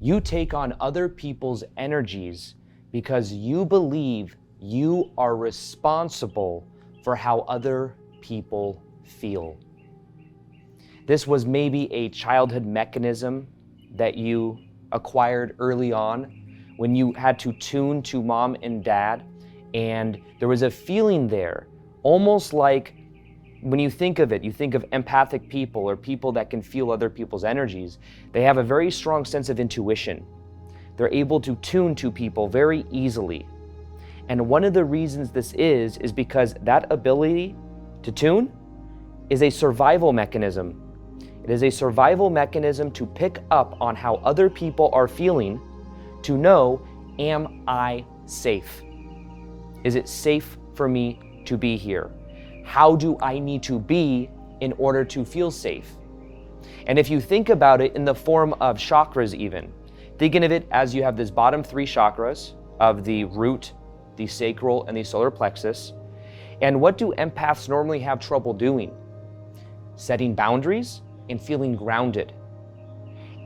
You take on other people's energies because you believe you are responsible for how other people feel. This was maybe a childhood mechanism that you acquired early on when you had to tune to mom and dad, and there was a feeling there, almost like when you think of it, you think of empathic people or people that can feel other people's energies. They have a very strong sense of intuition. They're able to tune to people very easily. And one of the reasons this is because that ability to tune is a survival mechanism. It is a survival mechanism to pick up on how other people are feeling, to know, am I safe? Is it safe for me to be here? How do I need to be in order to feel safe? And if you think about it in the form of chakras even, thinking of it as you have this bottom three chakras of the root, the sacral, and the solar plexus. And what do empaths normally have trouble doing? Setting boundaries and feeling grounded.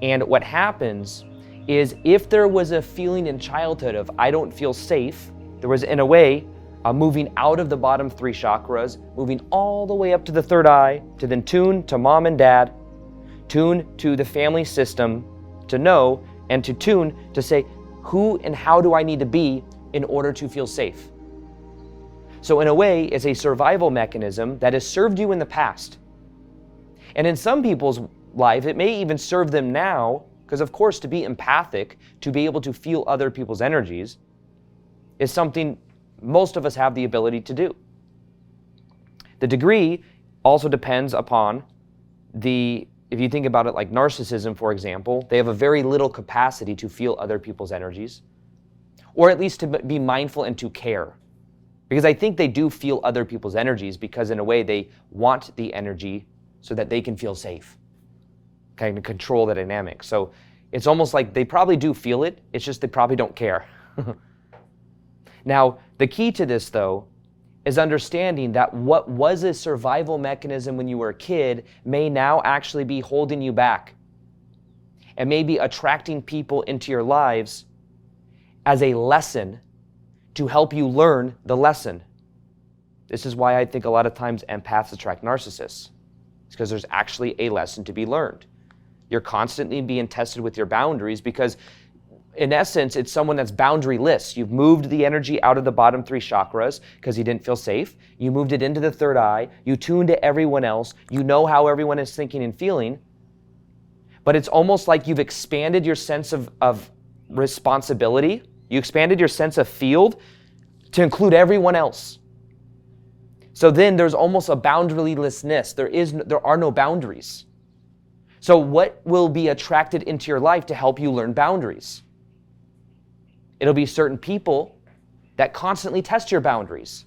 And what happens is if there was a feeling in childhood of I don't feel safe, there was in a way moving out of the bottom three chakras, moving all the way up to the third eye, to then tune to mom and dad, tune to the family system to know, and to tune to say, who and how do I need to be in order to feel safe? So in a way, it's a survival mechanism that has served you in the past. And in some people's lives, it may even serve them now, because of course, to be empathic, to be able to feel other people's energies, is something most of us have the ability to do. The degree also depends upon if you think about it like narcissism, for example, they have a very little capacity to feel other people's energies, or at least to be mindful and to care. Because I think they do feel other people's energies because in a way they want the energy so that they can feel safe, kind of control the dynamic. So it's almost like they probably do feel it, it's just they probably don't care. Now, the key to this, though, is understanding that what was a survival mechanism when you were a kid may now actually be holding you back and maybe attracting people into your lives as a lesson to help you learn the lesson. This is why I think a lot of times empaths attract narcissists. It's because there's actually a lesson to be learned. You're constantly being tested with your boundaries because in essence, it's someone that's boundaryless. You've moved the energy out of the bottom three chakras because you didn't feel safe. You moved it into the third eye. You tune to everyone else. You know how everyone is thinking and feeling. But it's almost like you've expanded your sense of responsibility. You expanded your sense of field to include everyone else. So then there's almost a boundarylessness. There are no boundaries. So what will be attracted into your life to help you learn boundaries? It'll be certain people that constantly test your boundaries.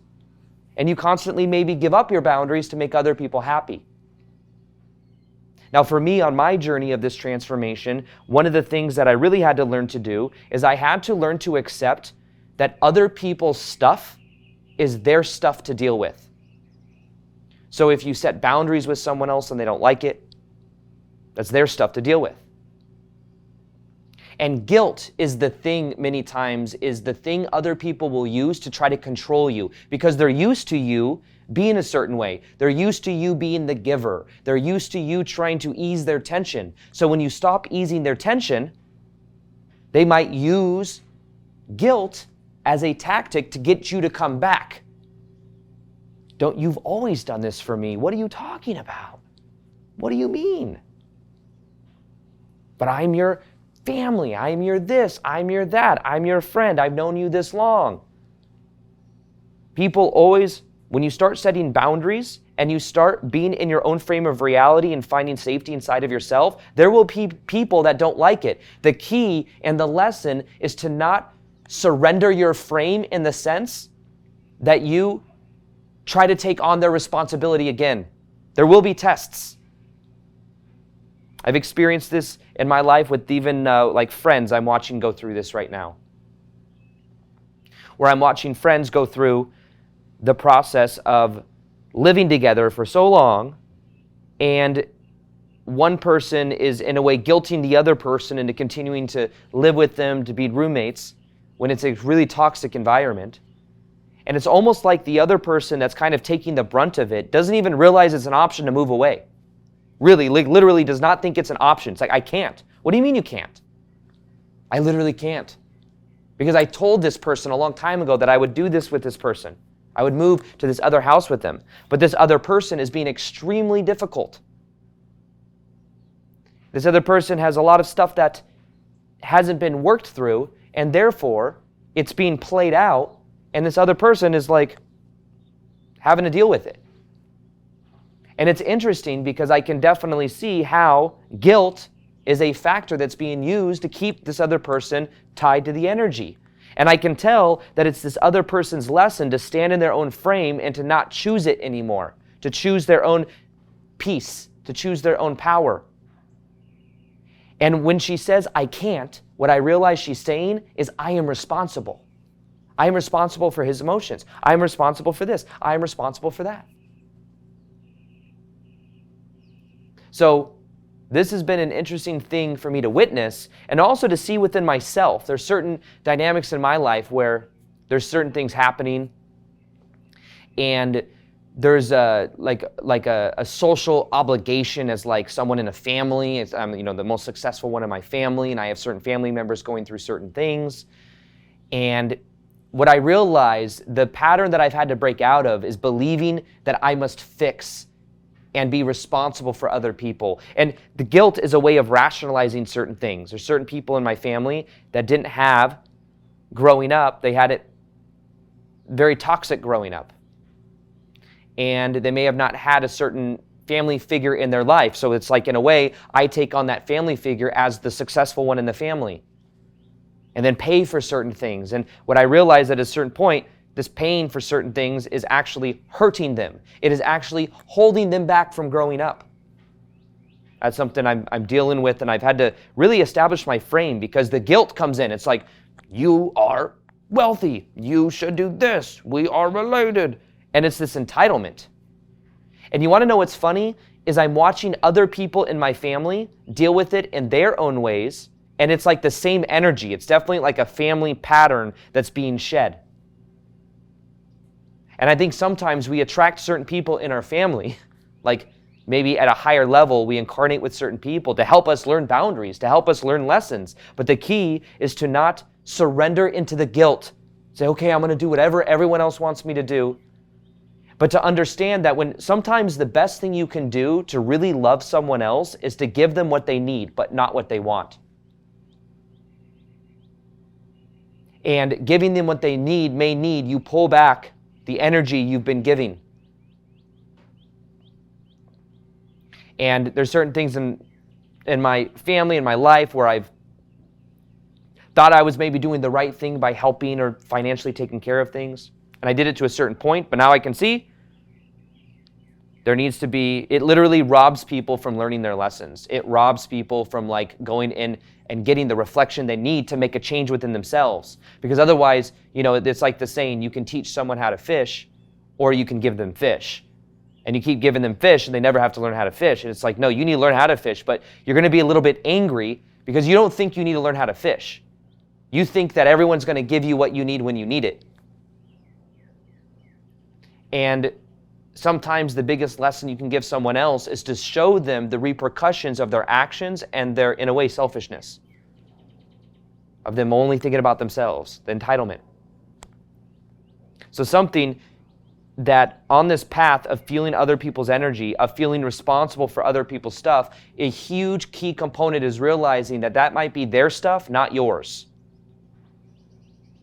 And you constantly maybe give up your boundaries to make other people happy. Now for me, on my journey of this transformation, one of the things that I really had to learn to do is I had to learn to accept that other people's stuff is their stuff to deal with. So if you set boundaries with someone else and they don't like it, that's their stuff to deal with. And guilt is the thing many times, is the thing other people will use to try to control you because they're used to you being a certain way. They're used to you being the giver. They're used to you trying to ease their tension. So when you stop easing their tension, they might use guilt as a tactic to get you to come back. You've always done this for me. What are you talking about? What do you mean? But I'm your family, I'm your this, I'm your that, I'm your friend, I've known you this long. People always, when you start setting boundaries and you start being in your own frame of reality and finding safety inside of yourself, there will be people that don't like it. The key and the lesson is to not surrender your frame in the sense that you try to take on their responsibility again. There will be tests. I've experienced this in my life with even like friends I'm watching go through this right now. Where I'm watching friends go through the process of living together for so long, and one person is in a way guilting the other person into continuing to live with them, to be roommates, when it's a really toxic environment. And it's almost like the other person that's kind of taking the brunt of it doesn't even realize it's an option to move away. Really, like literally does not think it's an option. It's like, I can't. What do you mean you can't? I literally can't. Because I told this person a long time ago that I would do this with this person. I would move to this other house with them. But this other person is being extremely difficult. This other person has a lot of stuff that hasn't been worked through, and therefore it's being played out, and this other person is like having to deal with it. And it's interesting because I can definitely see how guilt is a factor that's being used to keep this other person tied to the energy. And I can tell that it's this other person's lesson to stand in their own frame and to not choose it anymore, to choose their own peace, to choose their own power. And when she says, I can't, what I realize she's saying is, I am responsible. I am responsible for his emotions. I am responsible for this. I am responsible for that. So this has been an interesting thing for me to witness and also to see within myself. There's certain dynamics in my life where there's certain things happening, and there's a social obligation as like someone in a family. I'm the most successful one in my family, and I have certain family members going through certain things. And what I realize, the pattern that I've had to break out of is believing that I must fix and be responsible for other people. And the guilt is a way of rationalizing certain things. There's certain people in my family that didn't have, growing up, they had it very toxic growing up. And they may have not had a certain family figure in their life. So it's like, in a way, I take on that family figure as the successful one in the family and then pay for certain things. And what I realized at a certain point, this pain for certain things is actually hurting them. It is actually holding them back from growing up. That's something I'm dealing with, and I've had to really establish my frame because the guilt comes in. It's like, you are wealthy. You should do this. We are related. And it's this entitlement. And you want to know what's funny? Is I'm watching other people in my family deal with it in their own ways, and it's like the same energy. It's definitely like a family pattern that's being shed. And I think sometimes we attract certain people in our family, like maybe at a higher level, we incarnate with certain people to help us learn boundaries, to help us learn lessons. But the key is to not surrender into the guilt. Say, okay, I'm going to do whatever everyone else wants me to do. But to understand that when sometimes the best thing you can do to really love someone else is to give them what they need, but not what they want. And giving them what they need may need you pull back the energy you've been giving. And there's certain things in my family, in my life, where I've thought I was maybe doing the right thing by helping or financially taking care of things. And I did it to a certain point, but now I can see there needs to be, it literally robs people from learning their lessons. It robs people from like going in and getting the reflection they need to make a change within themselves. Because otherwise, it's like the saying, you can teach someone how to fish, or you can give them fish. And you keep giving them fish and they never have to learn how to fish. And it's like, no, you need to learn how to fish, but you're going to be a little bit angry because you don't think you need to learn how to fish. You think that everyone's going to give you what you need when you need it. And sometimes the biggest lesson you can give someone else is to show them the repercussions of their actions and their, in a way, selfishness. Of them only thinking about themselves, the entitlement. So something that on this path of feeling other people's energy, of feeling responsible for other people's stuff, a huge key component is realizing that that might be their stuff, not yours.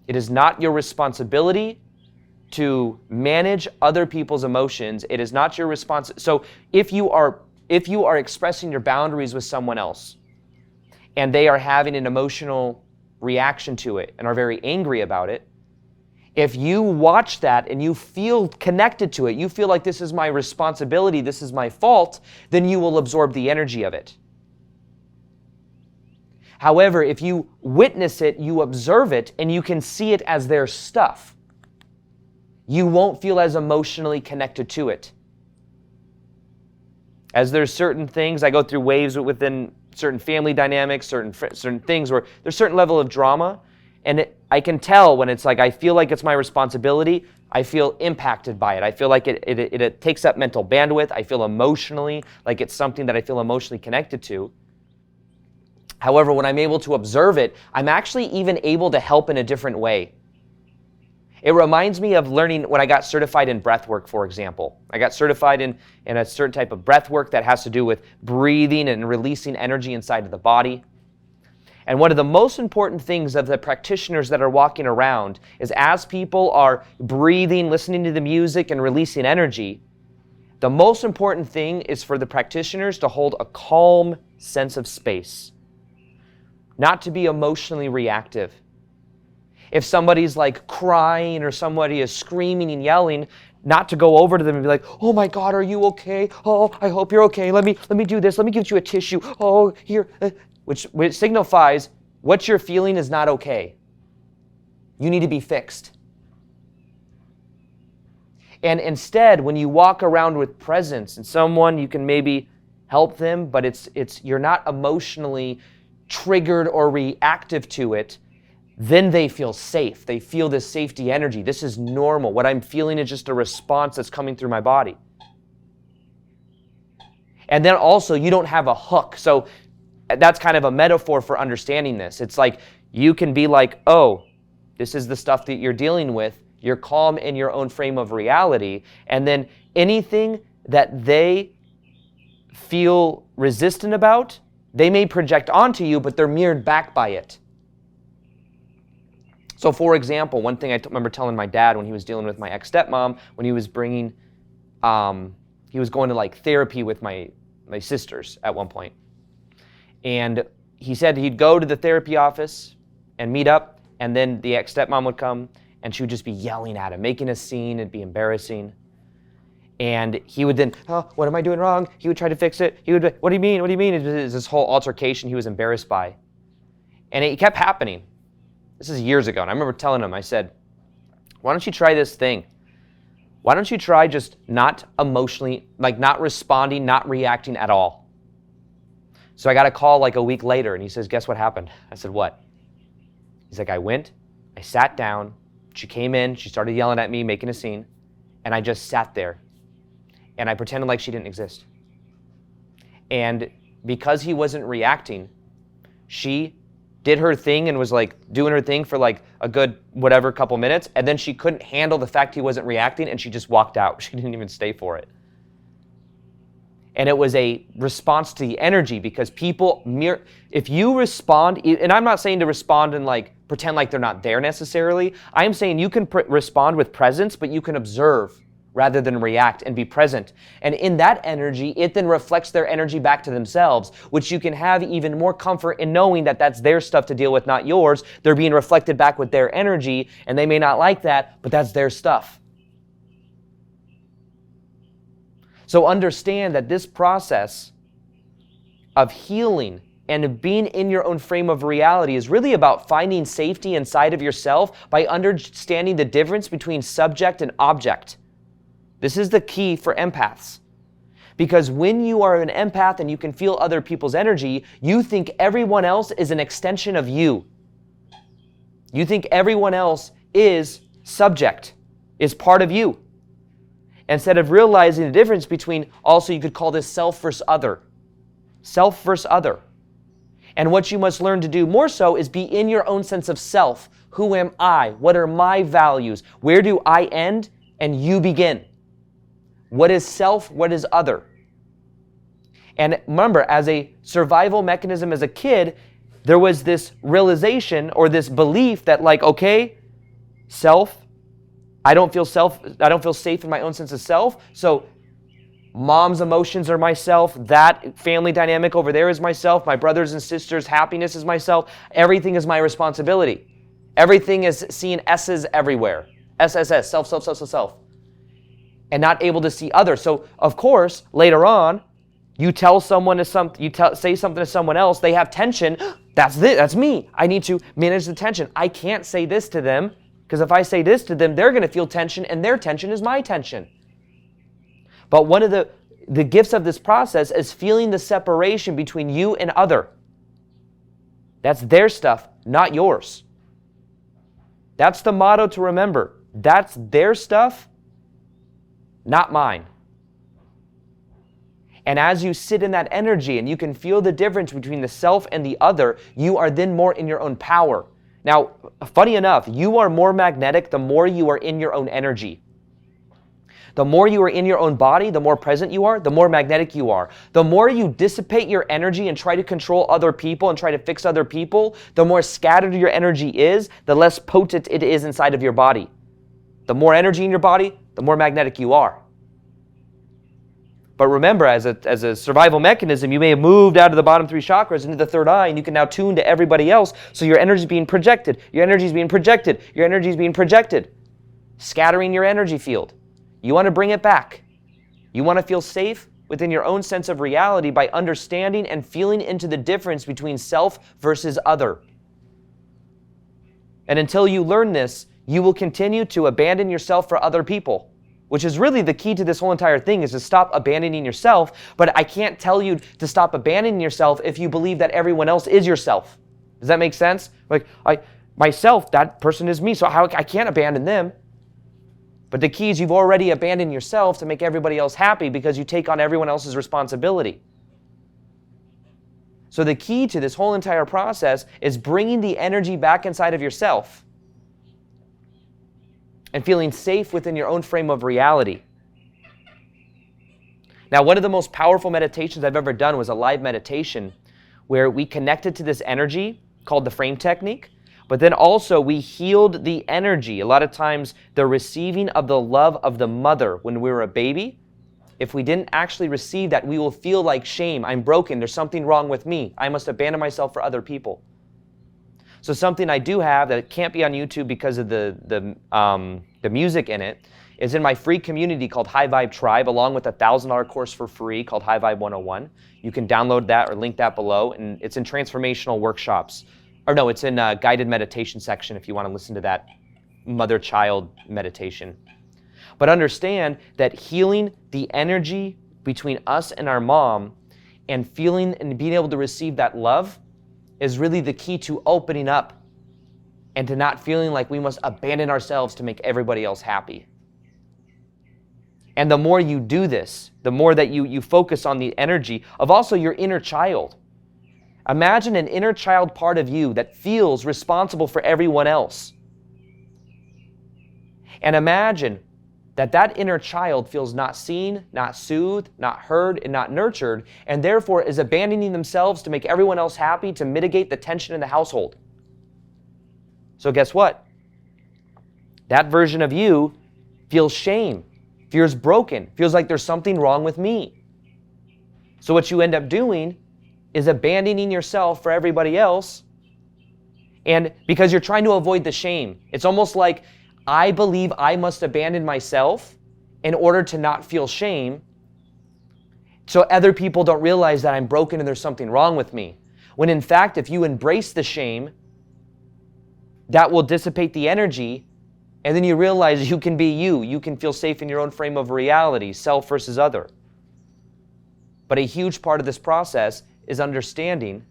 It is not your responsibility to manage other people's emotions. It is not your responsibility. So if you are expressing your boundaries with someone else and they are having an emotional reaction to it and are very angry about it, if you watch that and you feel connected to it, you feel like this is my responsibility, this is my fault, then you will absorb the energy of it. However, if you witness it, you observe it, and you can see it as their stuff, you won't feel as emotionally connected to it. As there's certain things, I go through waves within certain family dynamics, certain things where there's a certain level of drama, and I can tell when it's like I feel like it's my responsibility, I feel impacted by it. I feel like it takes up mental bandwidth. I feel emotionally like it's something that I feel emotionally connected to. However, when I'm able to observe it, I'm actually even able to help in a different way. It reminds me of learning when I got certified in breath work, for example. I got certified in a certain type of breath work that has to do with breathing and releasing energy inside of the body. And one of the most important things of the practitioners that are walking around is as people are breathing, listening to the music, and releasing energy, the most important thing is for the practitioners to hold a calm sense of space, not to be emotionally reactive. If somebody's like crying or somebody is screaming and yelling, not to go over to them and be like, oh my God, are you okay? Oh, I hope you're okay. Let me do this. Let me give you a tissue. Oh, here. Which signifies what you're feeling is not okay. You need to be fixed. And instead, when you walk around with presence and someone, you can maybe help them, but you're not emotionally triggered or reactive to it, then they feel safe. They feel this safety energy. This is normal. What I'm feeling is just a response that's coming through my body. And then also, you don't have a hook. So that's kind of a metaphor for understanding this. It's like you can be like, oh, this is the stuff that you're dealing with. You're calm in your own frame of reality. And then anything that they feel resistant about, they may project onto you, but they're mirrored back by it. So for example, one thing I remember telling my dad when he was dealing with my ex-stepmom, when he was he was going to like therapy with my sisters at one point. And he said he'd go to the therapy office and meet up, and then the ex-stepmom would come, and she would just be yelling at him, making a scene. It'd be embarrassing. And he would then, oh, what am I doing wrong? He would try to fix it. He would be, what do you mean? What do you mean? It was this whole altercation he was embarrassed by. And it kept happening. This is years ago, and I remember telling him, I said, why don't you try this thing? Why don't you try just not emotionally, like not responding, not reacting at all? So I got a call like a week later, and he says, guess what happened? I said, what? He's like, I went, I sat down, she came in, she started yelling at me, making a scene, and I just sat there, and I pretended like she didn't exist. And because he wasn't reacting, she did her thing and was like doing her thing for like a good whatever couple minutes, and then she couldn't handle the fact he wasn't reacting, and she just walked out. She didn't even stay for it. And it was a response to the energy, because people if you respond, and I'm not saying to respond and like pretend like they're not there necessarily. I am saying you can respond with presence, but you can observe rather than react and be present. And in that energy, it then reflects their energy back to themselves, which you can have even more comfort in knowing that that's their stuff to deal with, not yours. They're being reflected back with their energy, and they may not like that, but that's their stuff. So understand that this process of healing and of being in your own frame of reality is really about finding safety inside of yourself by understanding the difference between subject and object. This is the key for empaths. Because when you are an empath and you can feel other people's energy, you think everyone else is an extension of you. You think everyone else is subject, is part of you. Instead of realizing the difference between, also you could call this self versus other. Self versus other. And what you must learn to do more so is be in your own sense of self. Who am I? What are my values? Where do I end and you begin? What is self? What is other? And remember, as a survival mechanism as a kid, there was this realization or this belief that like, okay, self, I don't feel safe in my own sense of self. So mom's emotions are myself. That family dynamic over there is myself. My brothers and sisters' happiness is myself. Everything is my responsibility. Everything is seeing S's everywhere. SSS, self, self, self, self, self. And not able to see others. So of course, later on, you tell someone say something to someone else, they have tension. That's me. I need to manage the tension. I can't say this to them, because if I say this to them, they're going to feel tension, and their tension is my tension. But one of the the gifts of this process is feeling the separation between you and other. That's their stuff, not yours. That's the motto to remember. That's their stuff, not mine. And as you sit in that energy and you can feel the difference between the self and the other, you are then more in your own power. Now, funny enough, you are more magnetic the more you are in your own energy. The more you are in your own body, the more present you are, the more magnetic you are. The more you dissipate your energy and try to control other people and try to fix other people, the more scattered your energy is, the less potent it is inside of your body. The more energy in your body, the more magnetic you are. But remember, as a survival mechanism, you may have moved out of the bottom 3 chakras into the third eye, and you can now tune to everybody else, so your energy is being projected, your energy is being projected, your energy is being projected, scattering your energy field. You want to bring it back. You want to feel safe within your own sense of reality by understanding and feeling into the difference between self versus other. And until you learn this, you will continue to abandon yourself for other people, which is really the key to this whole entire thing, is to stop abandoning yourself. But I can't tell you to stop abandoning yourself if you believe that everyone else is yourself. Does that make sense? Like, myself, that person is me, so I can't abandon them. But the key is you've already abandoned yourself to make everybody else happy because you take on everyone else's responsibility. So the key to this whole entire process is bringing the energy back inside of yourself and feeling safe within your own frame of reality. Now, one of the most powerful meditations I've ever done was a live meditation where we connected to this energy called the frame technique. But then also we healed the energy. A lot of times the receiving of the love of the mother when we were a baby, if we didn't actually receive that, we will feel like shame. I'm broken. There's something wrong with me. I must abandon myself for other people. So something I do have that can't be on YouTube because of the music in it is in my free community called High Vibe Tribe, along with a $1,000 course for free called High Vibe 101. You can download that or link that below, and it's in transformational workshops. Or no, it's in a guided meditation section if you want to listen to that mother-child meditation. But understand that healing the energy between us and our mom and feeling and being able to receive that love is really the key to opening up and to not feeling like we must abandon ourselves to make everybody else happy. And the more you do this, the more that you focus on the energy of also your inner child. Imagine an inner child part of you that feels responsible for everyone else. And imagine that inner child feels not seen, not soothed, not heard, and not nurtured, and therefore is abandoning themselves to make everyone else happy to mitigate the tension in the household. So guess what? That version of you feels shame, feels broken, feels like there's something wrong with me. So what you end up doing is abandoning yourself for everybody else, and because you're trying to avoid the shame. It's almost like I believe I must abandon myself in order to not feel shame, so other people don't realize that I'm broken and there's something wrong with me. When in fact, if you embrace the shame, that will dissipate the energy, and then you realize you can be you. You can feel safe in your own frame of reality, self versus other. But a huge part of this process is understanding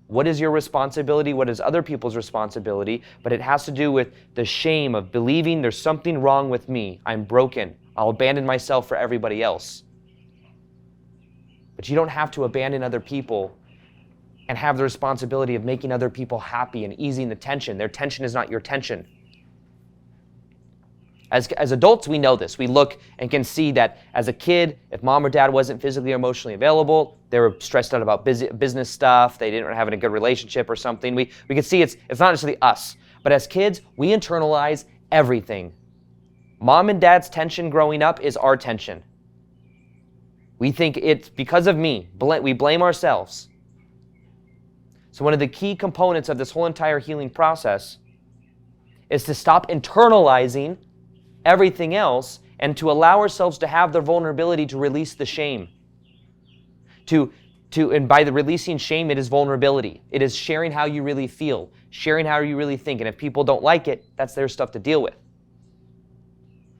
what is your responsibility, what is other people's responsibility, but it has to do with the shame of believing there's something wrong with me. I'm broken. I'll abandon myself for everybody else. But you don't have to abandon other people and have the responsibility of making other people happy and easing the tension. Their tension is not your tension. As adults, we know this. We look and can see that as a kid, if mom or dad wasn't physically or emotionally available, they were stressed out about business stuff, they didn't have a good relationship or something. We can see it's not necessarily us, but as kids, we internalize everything. Mom and dad's tension growing up is our tension. We think it's because of me. We blame ourselves. So one of the key components of this whole entire healing process is to stop internalizing everything else and to allow ourselves to have the vulnerability to release the shame. And by the releasing shame, it is vulnerability. It is sharing how you really feel, sharing how you really think. And if people don't like it, that's their stuff to deal with.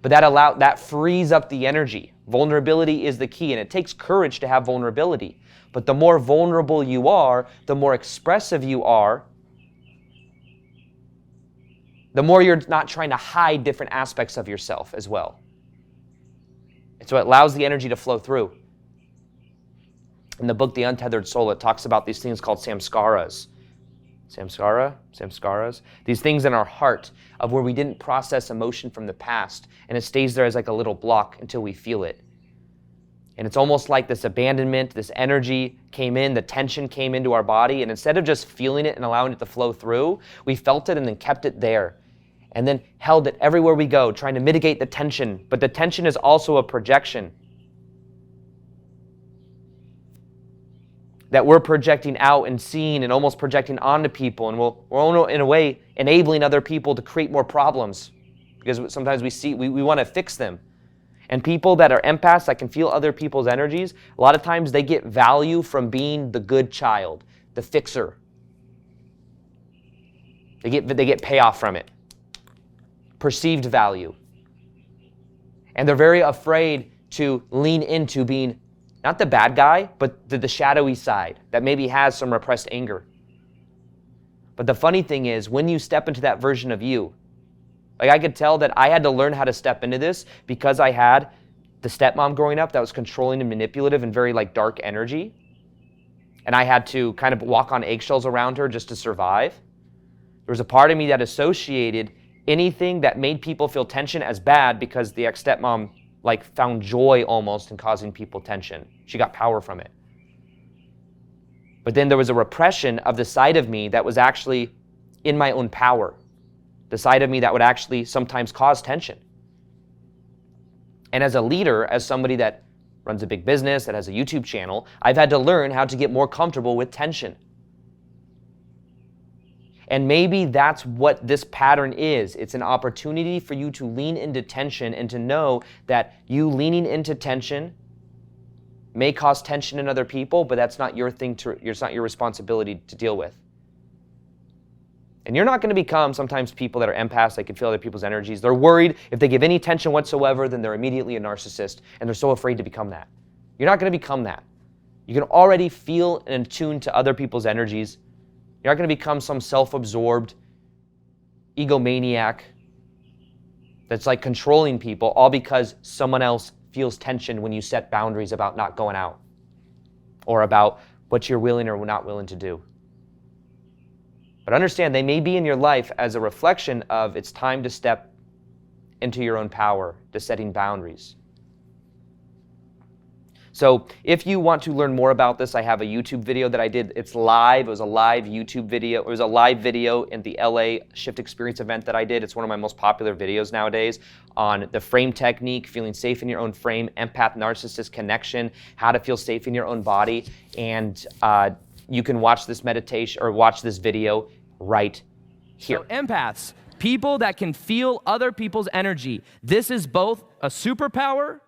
But that frees up the energy. Vulnerability is the key, and it takes courage to have vulnerability. But the more vulnerable you are, the more expressive you are, the more you're not trying to hide different aspects of yourself as well. And so it allows the energy to flow through. In the book, The Untethered Soul, it talks about these things called samskaras. Samskaras. These things in our heart of where we didn't process emotion from the past, and it stays there as like a little block until we feel it. And it's almost like this abandonment, this energy came in, the tension came into our body, and instead of just feeling it and allowing it to flow through, we felt it and then kept it there. And then held it everywhere we go, trying to mitigate the tension. But the tension is also a projection that we're projecting out and seeing and almost projecting onto people. And we're in a way enabling other people to create more problems because sometimes we want to fix them. And people that are empaths that can feel other people's energies, a lot of times they get value from being the good child, the fixer. They get payoff from it. Perceived value. And they're very afraid to lean into being not the bad guy, but the shadowy side that maybe has some repressed anger. But the funny thing is, when you step into that version of you, like I could tell that I had to learn how to step into this because I had the stepmom growing up that was controlling and manipulative and very like dark energy. And I had to kind of walk on eggshells around her just to survive. There was a part of me that associated anything that made people feel tension as bad because the ex-stepmom like found joy almost in causing people tension. She got power from it. But then there was a repression of the side of me that was actually in my own power. The side of me that would actually sometimes cause tension. And as a leader, as somebody that runs a big business, that has a YouTube channel, I've had to learn how to get more comfortable with tension. And maybe that's what this pattern is. It's an opportunity for you to lean into tension and to know that you leaning into tension may cause tension in other people, but that's not your thing it's not your responsibility to deal with. And you're not going to become sometimes people that are empaths, they can feel other people's energies. They're worried if they give any tension whatsoever, then they're immediately a narcissist, and they're so afraid to become that. You're not going to become that. You can already feel and attune to other people's energies. You're not going to become some self-absorbed egomaniac that's like controlling people, all because someone else feels tension when you set boundaries about not going out or about what you're willing or not willing to do. But understand, they may be in your life as a reflection of it's time to step into your own power, to setting boundaries. So if you want to learn more about this, I have a YouTube video that I did. It's live. It was a live YouTube video. It was a live video in the LA Shift Experience event that I did. It's one of my most popular videos nowadays on the frame technique, feeling safe in your own frame, empath-narcissist connection, how to feel safe in your own body. And you can watch this meditation or watch this video right here. So empaths, people that can feel other people's energy. This is both a superpower